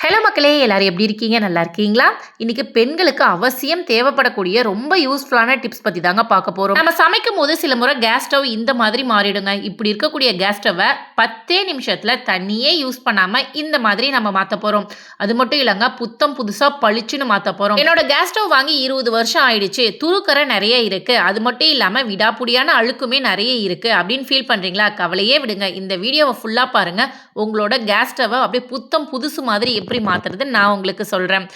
Hello மக்களே! எல்லாரும் எப்படி இருக்கீங்க? நல்லா இருக்கீங்களா? இன்னைக்கு பெண்களுக்கு அவசியம் தேவைப்படக்கூடிய ரொம்ப யூஸ்ஃபுல்லான டிப்ஸ் பத்தி தாங்க பார்க்க போறோம். நம்ம சமைக்கும்போது சில முறை கேஸ் ஸ்டவ் இந்த மாதிரி மாறிடுங்க. இப்படி இருக்கக்கூடிய கேஸ் ஸ்டவ்வ 10 நிமிஷத்துல தண்ணியே யூஸ் பண்ணாம இந்த மாதிரி நம்ம மாத்தப் போறோம். அது மட்டும் இல்லங்க, புத்தம் புதுசா பளிச்சுன்னு மாத்தப் போறோம். என்னோட கேஸ் ஸ்டவ் வாங்கி 20 வருஷம் ஆயிடுச்சு. துருக்கறை நெறைய இருக்கு. அது மட்டும் இல்லாம விடாப்புடியான அழுக்குமே நெறைய இருக்கு அப்படின்னு ஃபீல் பண்றீங்களா? கவலையே விடுங்க. இந்த வீடியோவ ஃபுல்லா பாருங்க. உங்களோட கேஸ் ஸ்டவ்வ அப்படியே புத்தம் புதுசு மாதிரி எப்படி மாத்துறதுன்னு நான் உங்களுக்கு சொல்றேன்.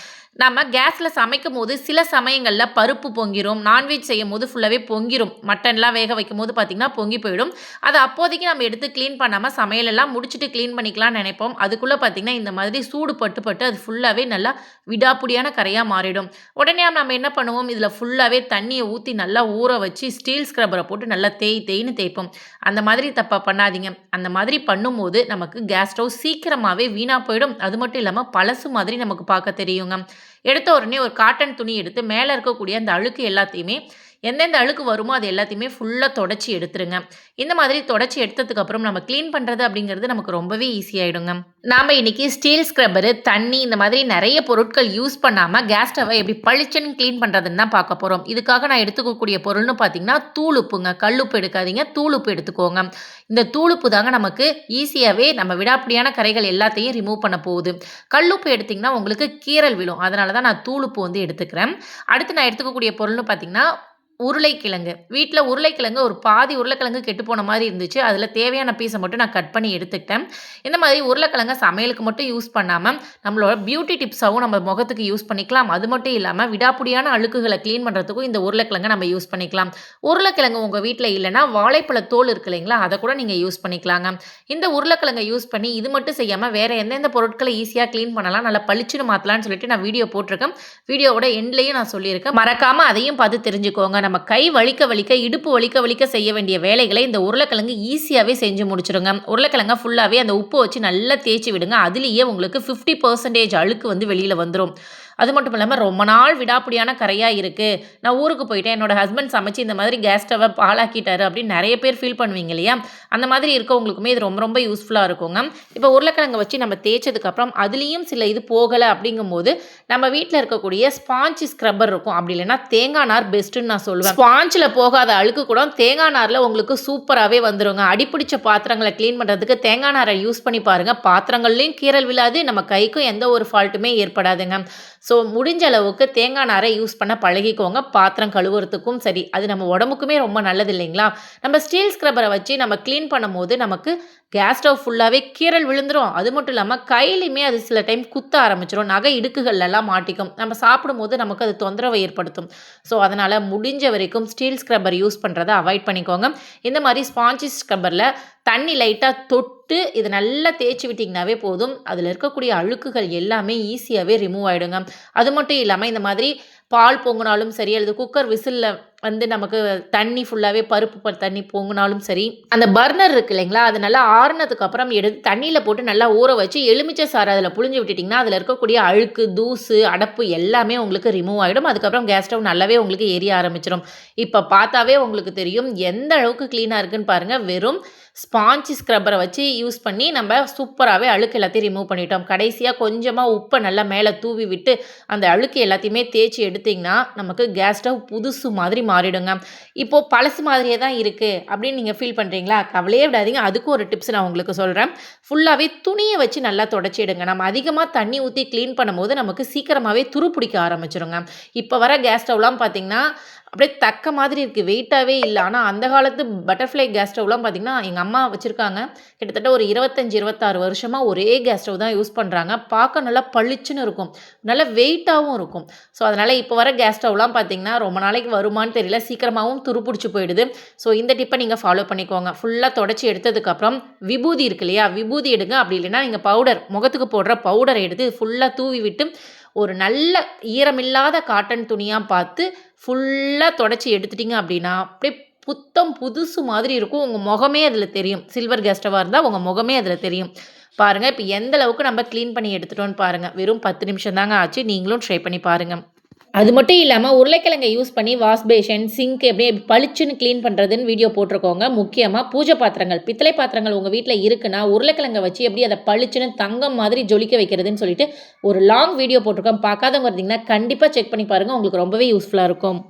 நம்ம கேஸ்ல சமைக்கும்போது சில சமயங்கள்ல பருப்பு பொங்கிரும். நான்வெஜ் செய்யும்போது ஃபுல்லாவே பொங்கிரும். மட்டன்லாம் வேக வைக்கும்போது பார்த்தீங்கன்னா, பொங்கி போயிடும். அத அப்போதைக்கு நம்ம எடுத்து கிளீன் பண்ணாம சமையலெல்லாம் முடிச்சுட்டு கிளீன் பண்ணிக்கலாம்னு நெனைப்போம். அதுக்குள்ள பார்த்தீங்கன்னா, இந்த மாதிரி சூடு பட்டு பட்டு அது ஃபுல்லாவே நல்லா விடாப்புடியான கறையா மாறிடும். உடனே நம்ம என்ன பண்ணுவோம், இதில ஃபுல்லாவே தண்ணிய ஊத்தி நல்லா ஊற வச்சு ஸ்டீல் ஸ்க்ரப்பர போட்டு நல்லா தேய் தேய்ன்னு தேய்ப்போம். அந்த மாதிரி தப்ப பண்ணாதீங்க. அந்த மாதிரி பண்ணும்போது நமக்கு கேஸ் ஸ்டவ் சீக்கிரமாவே வீணா போயிடும். அது மட்டும் இல்லாம பழசு மாதிரி நமக்கு பார்க்க தெரியுங்க. எடுத்த உடனே ஒரு காட்டன் துணி எடுத்து மேலே இருக்கக்கூடிய அந்த அழுக்கு எல்லாத்தையுமே எந்தெந்த அழுக்கு வருமோ அது எல்லாத்தையுமே ஃபுல்லாக தொடச்சி எடுத்துருங்க. இந்த மாதிரி தொடச்சி எடுத்ததுக்கப்புறம் நம்ம க்ளீன் பண்ணுறது அப்படிங்கிறது நமக்கு ரொம்பவே ஈஸியாகிடுங்க. நாம் இன்றைக்கி ஸ்டீல் ஸ்க்ரப்பரு, தண்ணி இந்த மாதிரி நிறைய பொருட்கள் யூஸ் பண்ணாமல் கேஸ் ஸ்டவ்வை எப்படி பளிச்சுன்னு க்ளீன் பண்ணுறதுன்னு தான் பார்க்க போகிறோம். இதுக்காக நான் எடுத்துக்கக்கூடிய பொருள்னு பார்த்தீங்கன்னா தூளுப்புங்க. கல்லுப்பு எடுக்காதீங்க, தூளுப்பு எடுத்துக்கோங்க. இந்த தூளுப்பு தாங்க நமக்கு ஈஸியாகவே நம்ம விடாப்பிடியான கரைகள் எல்லாத்தையும் ரிமூவ் பண்ண போகுது. கல்லுப்பு எடுத்திங்கன்னா உங்களுக்கு கீறல் விழும். அதனால தான் நான் தூளுப்பு எடுத்துக்கிறேன். அடுத்து நான் எடுத்துக்கக்கூடிய பொருள்னு பார்த்தீங்கன்னா உருளைக்கிழங்கு. வீட்ல உருளைக்கிழங்கு ஒரு பாதி உருளைக்கிழங்கு கெட்டுப்போன மாரி இருந்துச்சு. அதில தேவையான பீஸ மட்டும் நான் கட் பண்ணி எடுத்துக்கிட்டேன். இந்த மாதிரி உருளைக்கிழங்க சமையலுக்கு மட்டும் யூஸ் பண்ணாம, நம்மளோட பியூட்டி டிப்ஸாவும் நம்ம முகத்துக்கு யூஸ் பண்ணிக்கலாம். அது மட்டும் இல்லாம விடாப்புடியான அழுக்குகள கிளீன் பண்றதுக்கும் இந்த உருளைக்கிழங்க நம்ம யூஸ் பண்ணிக்கலாம். உருளைக்கிழங்கு உங்க வீட்ல இல்லன்னா, வாழைப்பழ தோல் இருக்கு இல்லைங்களா? அத கூட நீங்க யூஸ் பண்ணிக்கலாங்க. இந்த உருளைக்கிழங்க யூஸ் பண்ணி இது மட்டும் செய்யாம வேற எந்தெந்த பொருட்கள ஈஸியா கிளீன் பண்ணலாம், நல்லா பளிச்சுன்னு மாத்தலாம்னு சொல்லிட்டு நான் வீடியோ போட்டிருக்கேன். வீடியோவோட எண்ட்லயும் நான் சொல்லியிருக்கேன். மறக்காம அதையும் பார்த்து தெரிஞ்சுக்கோங்க. நம்ம கை வலிக்க வலிக்க, இடுப்பு வலிக்க வலிக்க செய்ய வேண்டிய வேலைகளை இந்த உருளைக்கிழங்கு ஈஸியாவே செஞ்சு முடிச்சுருங்க. உருளைக்கிழங்க ஃபுல்லாவே அந்த உப்பு வச்சு நல்லா தேய்ச்சி விடுங்க. அதிலேயே உங்களுக்கு 50% அழுக்கு வெளியில வந்துரும். அது மட்டும் இல்லாம ரொம்ப நாள் விடாப்புடியான கரையா இருக்கு. நான் ஊருக்கு போயிட்டேன். என்னோட ஹஸ்பண்ட் சமைச்சு இந்த மாதிரி கேஸ் ஸ்டவ்வ பாழாக்கிட்டாரு அப்படின்னு நெறைய பேர் ஃபீல் பண்ணுவீங்க இல்லையா? அந்த மாதிரி இருக்கவங்களுக்குமே இது ரொம்ப ரொம்ப யூஸ்ஃபுல்லா இருக்குங்க. இப்போ உருளைக்கிழங்க வச்சு நம்ம தேய்ச்சதுக்கப்புறம் அதுலேயும் சில இது போகல அப்படிங்கும்போது, நம்ம வீட்ல இருக்கக்கூடிய ஸ்பாஞ்ச் ஸ்க்ரப்பர் இருக்கும். அப்படி இல்லைன்னா தேங்காய் நார் பெஸ்ட்டுன்னு நான் சொல்லுவேன். ஸ்பாஞ்சில போகாத அழுக்கு கூட தேங்காய் நார்ல உங்களுக்கு சூப்பராவே வந்துருங்க. அடிப்பிடிச்ச பாத்திரங்கள கிளீன் பண்றதுக்கு தேங்காய் நாரை யூஸ் பண்ணி பாருங்க. பாத்திரங்கள்லயும் கீறல் விழாது. நம்ம கைக்கும் எந்த ஒரு ஃபால்ட்டுமே ஏற்படாதுங்க. ஸோ முடிஞ்ச அளவுக்கு தேங்காய் நாரை யூஸ் பண்ண பழகிக்கோங்க. பாத்திரம் கழுவுறதுக்கும் சரி, அது நம்ம உடம்புக்குமே ரொம்ப நல்லது இல்லைங்களா? நம்ம ஸ்டீல் ஸ்க்ரப்பரை வச்சு நம்ம கிளீன் பண்ணும்போது நமக்கு கேஸ் ஸ்டவ் ஃபுல்லாவே கீறல் விழுந்துரும். அது மட்டும் இல்லாம கையிலயுமே அது சில டைம் குத்த ஆரம்பிச்சுரும். நகை இடுக்குகள்லாம் மாட்டிக்கும். நம்ம சாப்பிடும்போது நமக்கு அது தொந்தரவை ஏற்படுத்தும். ஸோ அதனால முடிஞ்ச வரைக்கும் ஸ்டீல் ஸ்க்ரப்பர் யூஸ் பண்றத அவாய்ட் பண்ணிக்கோங்க. இந்த மாதிரி ஸ்பாஞ்ச் ஸ்க்ரப்பர்ல தண்ணி லைட்டா தொட்டு இத நல்லா தேய்ச்சி விட்டீங்கன்னாவே போதும். அதில இருக்கக்கூடிய அழுக்குகள் எல்லாமே ஈஸியாவே ரிமூவ் ஆயிடுங்க. அது மட்டும் இல்லாம இந்த மாதிரி பால் பொங்குனாலும் சரி, அல்லது குக்கர் விசில்ல நமக்கு தண்ணி ஃபுல்லாவே பருப்பு தண்ணி பொங்குனாலும் சரி, அந்த பர்னர் இருக்கு இல்லைங்களா? அது நல்லா ஆறுனதுக்கு அப்புறம் எடுத்து தண்ணீல போட்டு நல்லா ஊற வச்சு எலுமிச்சை சாறு அதில புழிஞ்சு விட்டுட்டீங்கன்னா, அதில இருக்கக்கூடிய அழுக்கு, தூசு, அடப்பு எல்லாமே உங்களுக்கு ரிமூவ் ஆயிடும். அதுக்கப்புறம் கேஸ் ஸ்டவ் நல்லாவே உங்களுக்கு எரிய ஆரம்பிச்சுரும். இப்ப பார்த்தாவே உங்களுக்கு தெரியும் எந்த அளவுக்கு கிளீனா இருக்குன்னு பாருங்க. வெறும் ஸ்பாஞ்ச் ஸ்க்ரப்பரை வச்சு யூஸ் பண்ணி நம்ம சூப்பராகவே அழுக்கு எல்லாத்தையும் ரிமூவ் பண்ணிட்டோம். கடைசியாக கொஞ்சமாக உப்பை நல்லா மேலே தூவி விட்டு அந்த அழுக்கு எல்லாத்தையுமே தேய்ச்சி எடுத்திங்கன்னா நமக்கு கேஸ் ஸ்டவ் புதுசு மாதிரி மாறிடுங்க. இப்போது பழசு மாதிரியே தான் இருக்குது அப்படின்னு நீங்கள் ஃபீல் பண்ணுறீங்களா? கவலையே விடாதீங்க. அதுக்கும் ஒரு டிப்ஸ் நான் உங்களுக்கு சொல்கிறேன். ஃபுல்லாகவே துணியை வச்சு நல்லா தொடச்சிடுங்க. நம்ம அதிகமாக தண்ணி ஊற்றி க்ளீன் பண்ணும்போது நமக்கு சீக்கிரமாகவே துரு பிடிக்க ஆரம்பிச்சிருங்க. இப்போ வர கேஸ் ஸ்டவ்லாம் பார்த்தீங்கன்னா அப்படியே தக்க மாதிரி இருக்குது. வெயிட்டாவே இல்ல. ஆனா அந்த காலத்து பட்டர்ஃப்ளை கேஸ் ஸ்டவ்லாம் பார்த்தீங்கன்னா, எங்க அம்மா வச்சிருக்காங்க. கிட்டத்தட்ட ஒரு 25, 26 வருஷமா ஒரே கேஸ் ஸ்டவ் தான் யூஸ் பண்றாங்க. பார்க்க நல்லா பளிச்சுன்னு இருக்கும். நல்ல வெயிட்டாவும் இருக்கும். ஸோ அதனால இப்போ வர கேஸ் ஸ்டவ்லாம் பார்த்தீங்கன்னா, ரொம்ப நாளைக்கு வருமான்னு தெரியல. சீக்கிரமாவும் துருப்புடிச்சு போயிடுது. ஸோ இந்த டிப்ப நீங்க ஃபாலோ பண்ணிக்கோங்க. ஃபுல்லா தொடச்சு எடுத்ததுக்கப்புறம் விபூதி இருக்கு இல்லையா? விபூதி எடுங்க. அப்படி இல்லைன்னா நீங்க பவுடர் முகத்துக்கு போடுற பவுடர எடுத்து ஃபுல்லா தூவி விட்டு ஒரு நல்ல ஈரமில்லாத காட்டன் துணியா பார்த்து ஃபுல்லா தொடச்சி எடுத்துட்டீங்க அப்படின்னா, அப்படியே புத்தம் புதுசு மாதிரி இருக்கும். உங்க முகமே அதில தெரியும். சில்வர் கேஸ் ஸ்டவ்வா இருந்தா உங்க முகமே அதில தெரியும். பாருங்க, இப்ப எந்த அளவுக்கு நம்ம கிளீன் பண்ணி எடுத்துட்டோம்னு பாருங்க. வெறும் 10 நிமிஷம் தாங்க ஆச்சு. நீங்களும் ட்ரை பண்ணி பாருங்க. அது மட்டும் இல்லாமல் உருளைக்கிழங்கை யூஸ் பண்ணி வாஷ் பேஷன் சிங்க் எப்படி பளிச்சுன்னு க்ளீன் பண்ணுறதுன்னு வீடியோ போட்டிருக்கோங்க. முக்கியமாக பூஜை பாத்திரங்கள் பித்தளை பாத்திரங்கள் உங்கள் வீட்டில் இருக்குன்னா உருளைக்கிழங்கை வச்சு எப்படி அதை பளிச்சுன்னு தங்கம் மாதிரி ஜொலிக்க வைக்கிறதுன்னு சொல்லிட்டு ஒரு லாங் வீடியோ போட்டிருக்கோம். பார்க்காதவங்க இருந்தீங்கன்னா கண்டிப்பாக செக் பண்ணி பாருங்கள், உங்களுக்கு ரொம்பவே யூஸ்ஃபுல்லாக இருக்கும்.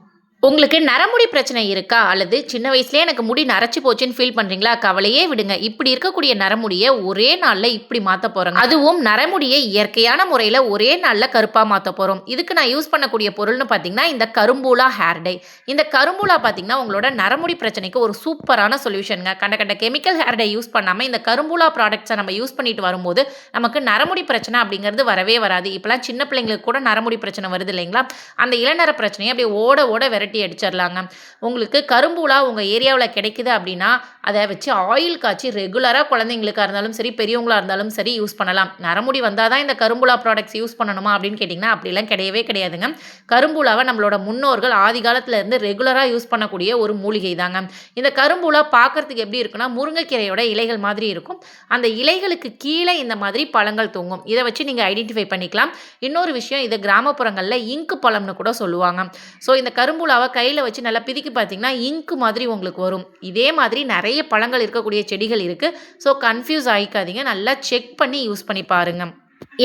உங்களுக்கு நரமுடி பிரச்சனை இருக்கா அல்லது சின்ன வயசுலேயே எனக்கு முடி நரைச்சி போச்சுன்னு ஃபீல் பண்ணுறீங்களா? கவலையே விடுங்க. இப்படி இருக்கக்கூடிய நரமுடியை ஒரே நாளில் இப்படி மாற்ற போகிறோங்க. அதுவும் நரமுடியை இயற்கையான முறையில் ஒரே நாளில் கருப்பாக மாற்ற போகிறோம். இதுக்கு நான் யூஸ் பண்ணக்கூடிய பொருள்னு பார்த்தீங்கன்னா இந்த கரும்பூலா ஹேர் டை. இந்த கரும்பூலா பார்த்தீங்கன்னா உங்களோட நரமுடி பிரச்சனைக்கு ஒரு சூப்பரான சொல்யூஷனுங்க. கண்ட கண்ட கெமிக்கல் ஹேர் டை யூஸ் பண்ணாமல் இந்த கரும்பூலா ப்ராடக்ட்ஸை நம்ம யூஸ் பண்ணிட்டு வரும்போது நமக்கு நரமுடி பிரச்சனை அப்படிங்கிறது வரவே வராது. இப்போலாம் சின்ன பிள்ளைங்களுக்கு கூட நரமுடி பிரச்சனை வருது இல்லைங்களா? அந்த இளநர பிரச்சனையை அப்படியே ஓட ஓட விரட்டி அடிச்சிடலாங்க. உங்களுக்கு கரும்பூலா உங்கள் ஏரியாவில் கிடைக்குது அப்படின்னா அதை வச்சு ஆயில் காய்ச்சி ரெகுலராக குழந்தைங்களுக்காக இருந்தாலும் சரி பெரியவங்களாக இருந்தாலும் சரி யூஸ் பண்ணலாம். நரமுடி வந்தால் தான் இந்த கரும்பூலா ப்ராடக்ட்ஸ் யூஸ் பண்ணணுமா அப்படின்னு கேட்டிங்கன்னா அப்படிலாம் கிடையவே கிடையாதுங்க. கரும்பூலாவை நம்மளோட முன்னோர்கள் ஆதி காலத்தில் இருந்து ரெகுலராக யூஸ் பண்ணக்கூடிய ஒரு மூலிகை தாங்க. இந்த கரும்பூலா பார்க்கறதுக்கு எப்படி இருக்குன்னா முருங்கைக்கீரையோட இலைகள் மாதிரி இருக்கும். அந்த இலைகளுக்கு கீழே இந்த மாதிரி பழங்கள் தொங்கும். இதை வச்சு நீங்கள் ஐடென்டிஃபை பண்ணிக்கலாம். இன்னொரு விஷயம், இது கிராமப்புறங்களில் இங்கு பழம்னு கூட சொல்லுவாங்க. ஸோ இந்த கரும்பூலாவை கையில் வச்சு நல்லா பிதிக்கி பார்த்தீங்கன்னா இங்கு மாதிரி உங்களுக்கு வரும். இதே மாதிரி நிறைய பழங்கள் இருக்கக்கூடிய செடிகள் இருக்குது. ஸோ கன்ஃபியூஸ் ஆகிக்காதீங்க, நல்லா செக் பண்ணி யூஸ் பண்ணி பாருங்கள்.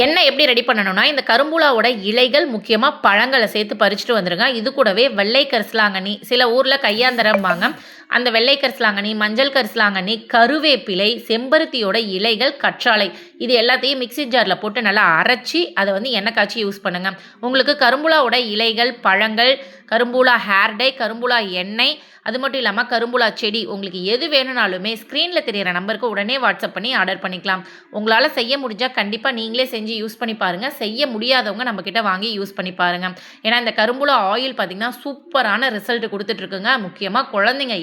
எண்ணெய் எப்படி ரெடி பண்ணணும்னா இந்த கரும்பூலாவோட இலைகள் முக்கியமாக பழங்களை சேர்த்து பறிச்சுட்டு வந்துடுங்க. இது கூடவே வெள்ளை கரிசலாங்கண்ணி, சில ஊரில் கையாந்தரம்பாங்க, அந்த வெள்ளை கரிசலாங்கண்ணி, மஞ்சள் கரிசலாங்கண்ணி, கருவேப்பிலை, செம்பருத்தியோட இலைகள், கற்றாழை, இது எல்லாத்தையும் மிக்ஸி ஜாரில் போட்டு நல்லா அரைச்சி அதை வந்து எண்ணெய் காய்ச்சி யூஸ் பண்ணுங்கள். உங்களுக்கு கரும்பூலாவோட இலைகள், பழங்கள், கரும்பூலா ஹேர் டை, கரும்பூலா எண்ணெய், அது மட்டும் இல்லாமல் கரும்பூலா செடி உங்களுக்கு எது வேணும்னாலுமே ஸ்க்ரீனில் தெரியிற நம்பருக்கு உடனே வாட்ஸ்அப் பண்ணி ஆர்டர் பண்ணிக்கலாம். உங்களால் செய்ய முடிஞ்சால் கண்டிப்பாக நீங்களே செஞ்சு யூஸ் பண்ணி பாருங்கள். செய்ய முடியாதவங்க நம்மக்கிட்ட வாங்கி யூஸ் பண்ணி பாருங்கள். ஏன்னா இந்த கரும்பூலா ஆயில் பார்த்திங்கன்னா சூப்பரான ரிசல்ட் கொடுத்துட்ருக்குங்க. முக்கியமாக குழந்தைங்க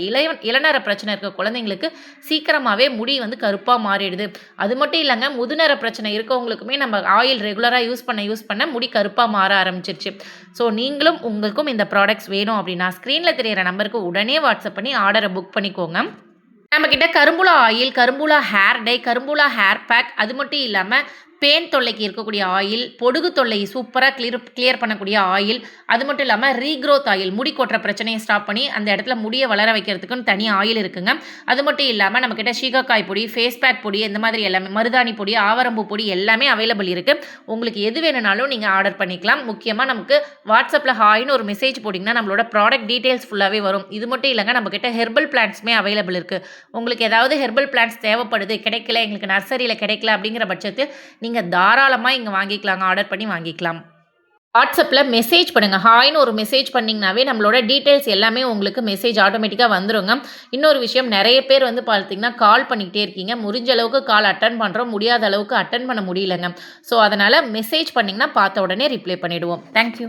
இளநர பிரச்சனை இருக்க குழந்தைங்களுக்கு சீக்கிரமாகவே முடி வந்து கருப்பாக மாறிடுது. அது மட்டும் இல்லைங்க, முதுநர பிரச்சனை இருக்கவங்களுக்குமே நம்ம ஆயில் ரெகுலராக யூஸ் பண்ண முடி கருப்பாக மாற ஆரம்பிச்சிருச்சு. ஸோ நீங்களும் உங்களுக்கும் இந்த ப்ராடக்ட்ஸ் வேணும் அப்படின்னா ஸ்க்ரீனில் தெரியிற நம்பருக்கு உடனே வாட்ஸ்அப் பண்ணி ஆர்டரை புக் பண்ணிக்கோங்க. நம்மக்கிட்ட கரும்பூலா ஆயில், கரும்பூலா ஹேர் டை, கரும்பூலா ஹேர் பேக், அது மட்டும் இல்லாமல் பேன் தொல்லைக்கு இருக்கக்கூடிய ஆயில், பொடுகு தொல்லை சூப்பராக கிளியர் பண்ணக்கூடிய ஆயில், அது மட்டும் இல்லாமல் ரீக்ரோத் ஆயில், முடி கொட்டுற பிரச்சனையை ஸ்டாப் பண்ணி அந்த இடத்துல முடியை வளர வைக்கிறதுக்குன்னு தனி ஆயில் இருக்குங்க. அது மட்டும் இல்லாமல் நம்மக்கிட்ட சீகாக்காய் பொடி, ஃபேஸ் பேக் பொடி, இந்த மாதிரி எல்லாமே மருதாணி பொடி, ஆவரம்பு பொடி எல்லாமே அவைலபிள் இருக்குது. உங்களுக்கு எது வேணும்னாலும் நீங்கள் ஆர்டர் பண்ணிக்கலாம். முக்கியமாக நமக்கு வாட்ஸ்அப்பில் ஹாய்னு ஒரு மெசேஜ் போட்டிங்கன்னா நம்மளோட ப்ராடக்ட் டீட்டெயில்ஸ் ஃபுல்லாகவே வரும். இது மட்டும் இல்லைங்க, நம்மக்கிட்ட ஹெர்பல் பிளான்ட்ஸுமே அவைலபிள் இருக்குது. உங்களுக்கு ஏதாவது ஹெர்பல் பிளான்ட்ஸ் தேவைப்படுது, கிடைக்கல, எங்களுக்கு நர்சரியில் கிடைக்கல அப்படிங்கிற பட்சத்தில் நீங்கள் தாராளமாக இங்கே வாங்கிக்கலாங்க, ஆர்டர் பண்ணி வாங்கிக்கலாம். வாட்ஸ்அப்பில் மெசேஜ் பண்ணுங்கள். ஹாய்னு ஒரு மெசேஜ் பண்ணிங்கனாவே நம்மளோட டீட்டெயில்ஸ் எல்லாமே உங்களுக்கு மெசேஜ் ஆட்டோமேட்டிக்காக வந்துருங்க. இன்னொரு விஷயம், நிறைய பேர் வந்து பார்த்தீங்கன்னா கால் பண்ணிக்கிட்டே இருக்கீங்க. முடிஞ்ச அளவுக்கு கால் அட்டன் பண்ணுறோம், முடியாத அளவுக்கு அட்டன் பண்ண முடியலங்க. ஸோ அதனால் மெசேஜ் பண்ணிங்கன்னா பார்த்த உடனே ரிப்ளை பண்ணிவிடுவோம். தேங்க்யூ.